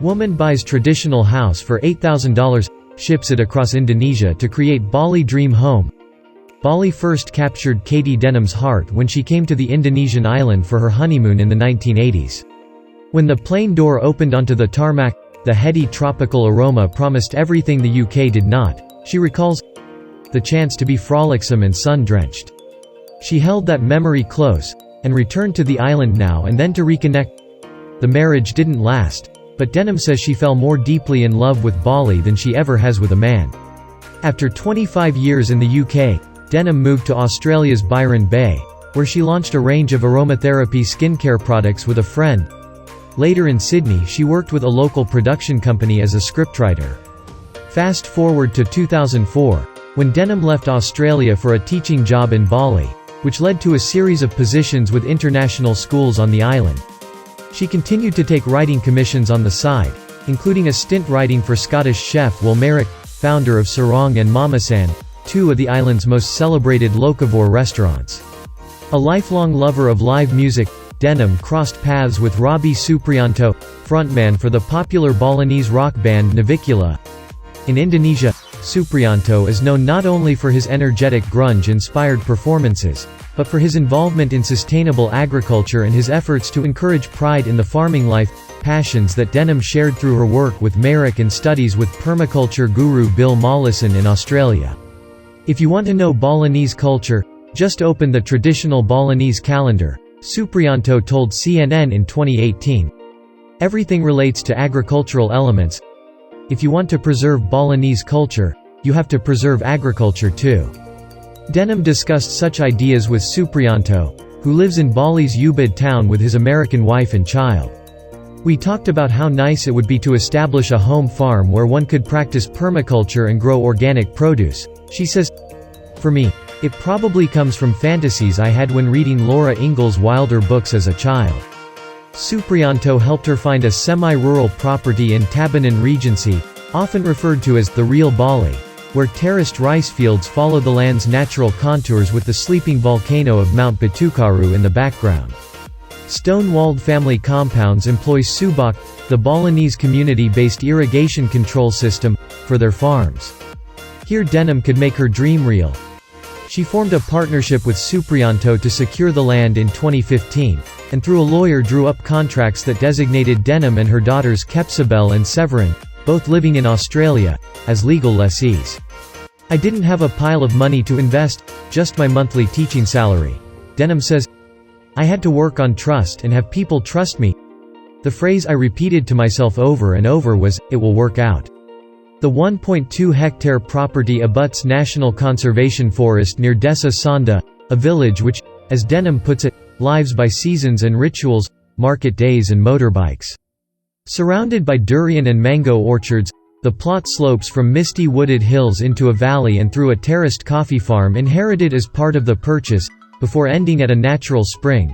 Woman buys traditional house for $8,000, ships it across Indonesia to create Bali dream home. Bali first captured Kayti Denham's heart when she came to the Indonesian island for her honeymoon in the 1980s. When the plane door opened onto the tarmac, the heady tropical aroma promised everything the UK did not, she recalls. The chance to be frolicsome and sun-drenched. She held that memory close, and returned to the island now and then to reconnect. The marriage didn't last, but Denham says she fell more deeply in love with Bali than she ever has with a man. After 25 years in the UK, Denham moved to Australia's Byron Bay, where she launched a range of aromatherapy skincare products with a friend. Later in Sydney she worked with a local production company as a scriptwriter. Fast forward to 2004, when Denham left Australia for a teaching job in Bali, which led to a series of positions with international schools on the island. She continued to take writing commissions on the side, including a stint writing for Scottish chef Will Merrick, founder of Sarong and Mamasan, two of the island's most celebrated locavore restaurants. A lifelong lover of live music, Denham crossed paths with Robbie Suprianto, frontman for the popular Balinese rock band Navicula. In Indonesia, Suprianto is known not only for his energetic grunge-inspired performances, but for his involvement in sustainable agriculture and his efforts to encourage pride in the farming life, passions that Denham shared through her work with Merrick and studies with permaculture guru Bill Mollison in Australia. If you want to know Balinese culture, just open the traditional Balinese calendar, Suprianto told CNN in 2018. Everything relates to agricultural elements. If you want to preserve Balinese culture, you have to preserve agriculture too. Denham discussed such ideas with Suprianto, who lives in Bali's Ubud town with his American wife and child. We talked about how nice it would be to establish a home farm where one could practice permaculture and grow organic produce, she says. For me, it probably comes from fantasies I had when reading Laura Ingalls Wilder books as a child. Suprianto helped her find a semi-rural property in Tabanan Regency, often referred to as the real Bali, where terraced rice fields follow the land's natural contours with the sleeping volcano of Mount Batukaru in the background. Stone-walled family compounds employ subak, the Balinese community-based irrigation control system, for their farms. Here Denham could make her dream real. She formed a partnership with Suprianto to secure the land in 2015, and through a lawyer drew up contracts that designated Denham and her daughters Kepsabel and Severin, both living in Australia, as legal lessees. I didn't have a pile of money to invest, just my monthly teaching salary, Denham says. I had to work on trust and have people trust me. The phrase I repeated to myself over and over was, "It will work out." The 1.2-hectare property abuts National Conservation Forest near Desa Sonda, a village which, as Denham puts it, lives by seasons and rituals, market days and motorbikes. Surrounded by durian and mango orchards, the plot slopes from misty wooded hills into a valley and through a terraced coffee farm inherited as part of the purchase, before ending at a natural spring.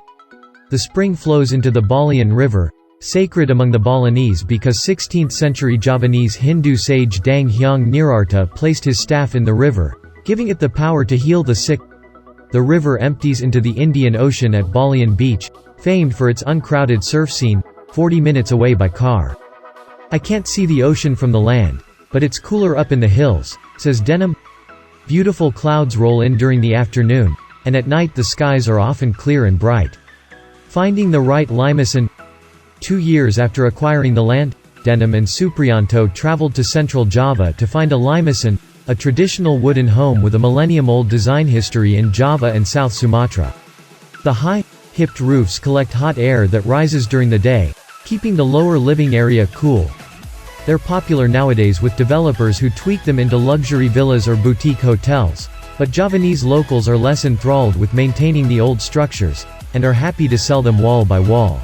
The spring flows into the Balian River, sacred among the Balinese because 16th-century Javanese Hindu sage Dang Hyang Nirarta placed his staff in the river, giving it the power to heal the sick. The river empties into the Indian Ocean at Balian Beach, famed for its uncrowded surf scene, 40 minutes away by car. I can't see the ocean from the land, but it's cooler up in the hills, says Denham. Beautiful clouds roll in during the afternoon, and at night the skies are often clear and bright. Finding the right limacin. 2 years after acquiring the land, Denham and Suprianto traveled to central Java to find a limacin, a traditional wooden home with a millennium-old design history in Java and South Sumatra. The high, hipped roofs collect hot air that rises during the day, keeping the lower living area cool. They're popular nowadays with developers who tweak them into luxury villas or boutique hotels, but Javanese locals are less enthralled with maintaining the old structures, and are happy to sell them wall by wall.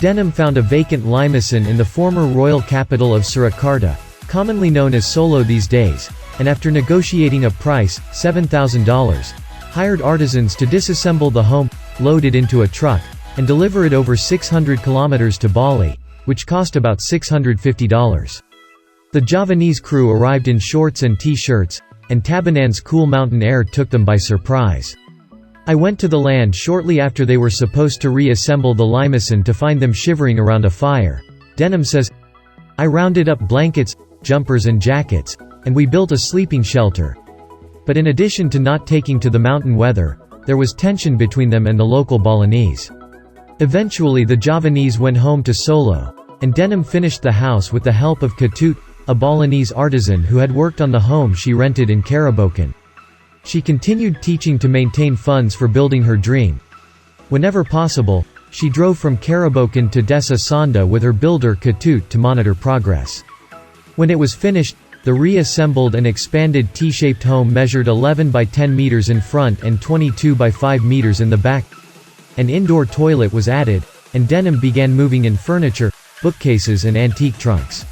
Denham found a vacant limacin in the former royal capital of Surakarta, commonly known as Solo these days, and after negotiating a price, $7,000, hired artisans to disassemble the home, load it into a truck, and deliver it over 600 kilometers to Bali, which cost about $650. The Javanese crew arrived in shorts and t-shirts, and Tabanan's cool mountain air took them by surprise. I went to the land shortly after they were supposed to reassemble the limacin to find them shivering around a fire, Denham says. I rounded up blankets, jumpers and jackets, and we built a sleeping shelter. But in addition to not taking to the mountain weather, there was tension between them and the local Balinese. Eventually the Javanese went home to Solo, and Denham finished the house with the help of Ketut, a Balinese artisan who had worked on the home she rented in Karabokan. She continued teaching to maintain funds for building her dream. Whenever possible, she drove from Karabokan to Desa Sanda with her builder Ketut to monitor progress. When it was finished, the reassembled and expanded T-shaped home measured 11 by 10 meters in front and 22 by 5 meters in the back. An indoor toilet was added, and Denham began moving in furniture, bookcases and antique trunks.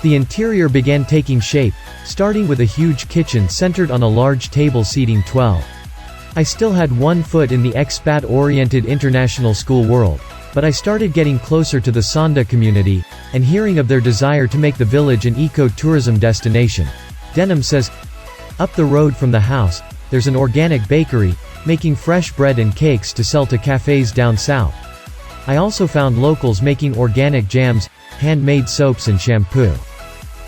The interior began taking shape, starting with a huge kitchen centered on a large table seating 12. I still had one foot in the expat-oriented international school world, but I started getting closer to the Sanda community, and hearing of their desire to make the village an eco-tourism destination. Denham says, "Up the road from the house, there's an organic bakery, making fresh bread and cakes to sell to cafes down south. I also found locals making organic jams, handmade soaps and shampoo."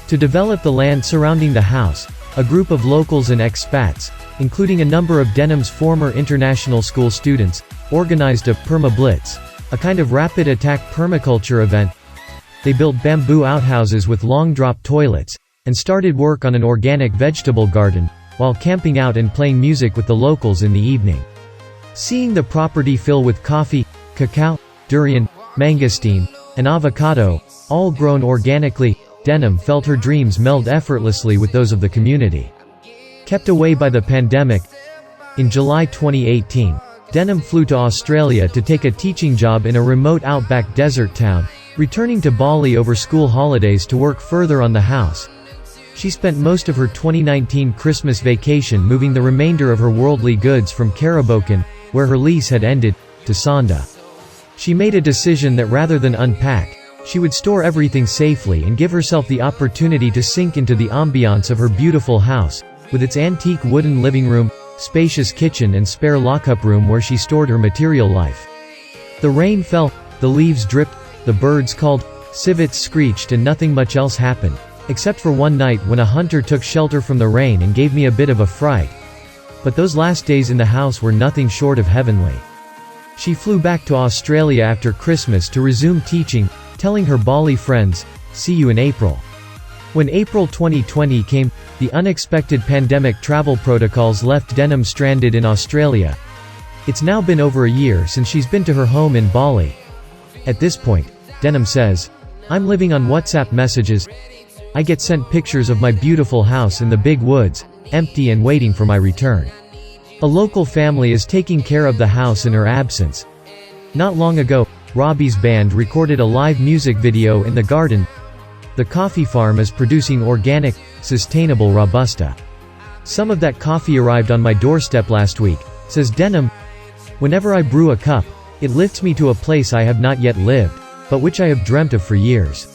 To develop the land surrounding the house, a group of locals and expats, including a number of Denham's former international school students, organized a perma-blitz, a kind of rapid attack permaculture event. They built bamboo outhouses with long drop toilets, and started work on an organic vegetable garden, while camping out and playing music with the locals in the evening. Seeing the property fill with coffee, cacao, durian, mangosteen, and avocado, all grown organically, Denham felt her dreams meld effortlessly with those of the community. Kept away by the pandemic, in July 2018, Denham flew to Australia to take a teaching job in a remote outback desert town, returning to Bali over school holidays to work further on the house. She spent most of her 2019 Christmas vacation moving the remainder of her worldly goods from Karabokan, where her lease had ended, to Sanda. She made a decision that rather than unpack, she would store everything safely and give herself the opportunity to sink into the ambiance of her beautiful house, with its antique wooden living room, spacious kitchen and spare lockup room where she stored her material life. The rain fell, the leaves dripped, the birds called, civets screeched and nothing much else happened, except for one night when a hunter took shelter from the rain and gave me a bit of a fright. But those last days in the house were nothing short of heavenly. She flew back to Australia after Christmas to resume teaching, telling her Bali friends, "See you in April." When April 2020 came, the unexpected pandemic travel protocols left Denham stranded in Australia. It's now been over a year since she's been to her home in Bali. At this point, Denham says, "I'm living on WhatsApp messages. I get sent pictures of my beautiful house in the big woods, empty and waiting for my return. A local family is taking care of the house in her absence. Not long ago, Robbie's band recorded a live music video in the garden. The coffee farm is producing organic, sustainable Robusta. Some of that coffee arrived on my doorstep last week," says Denham. "Whenever I brew a cup, it lifts me to a place I have not yet lived, but which I have dreamt of for years.